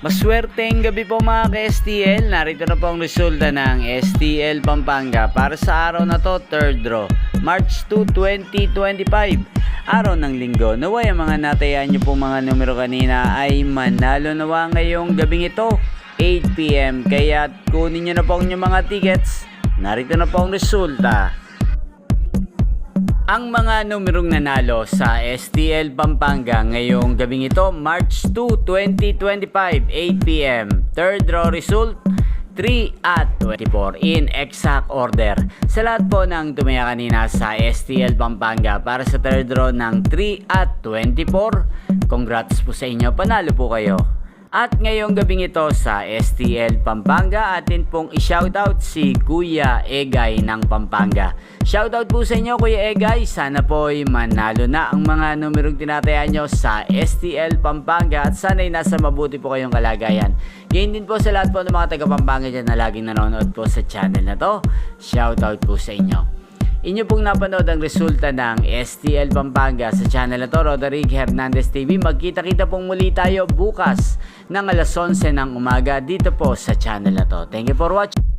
Maswerteng gabi po mga ka-STL. Narito na po ang resulta ng STL Pampanga para sa araw na to, 3rd draw, March 2, 2025. Araw ng linggo. Naway ang mga natayan nyo pong mga numero kanina ay manalo nawa ngayong gabing ito, 8 PM. Kaya kunin nyo na po ang inyong mga tickets. Narito na po ang resulta. Ang mga numerong nanalo sa STL Pampanga ngayong gabing ito, March 2, 2025, 8 PM. Third draw result, 3 at 24 in exact order. Sa lahat po ng tumaya kanina sa STL Pampanga para sa third draw ng 3 at 24, congrats po sa inyo, panalo po kayo. At ngayong gabing ito sa STL Pampanga, atin pong i-shoutout si Kuya Egay ng Pampanga. Shoutout po sa inyo Kuya Egay, sana po ay manalo na ang mga numerong tinataya nyo sa STL Pampanga at sana'y nasa mabuti po kayong kalagayan. Gayon din po sa lahat po ng mga taga Pampanga dyan na laging nanonood po sa channel na to. Shoutout po sa inyo. Inyo pong napanood ang resulta ng STL Pampanga sa channel na to, Roderick Hernandez TV. Magkita-kita pong muli tayo bukas ng alas 11 ng umaga dito po sa channel na to. Thank you for watching.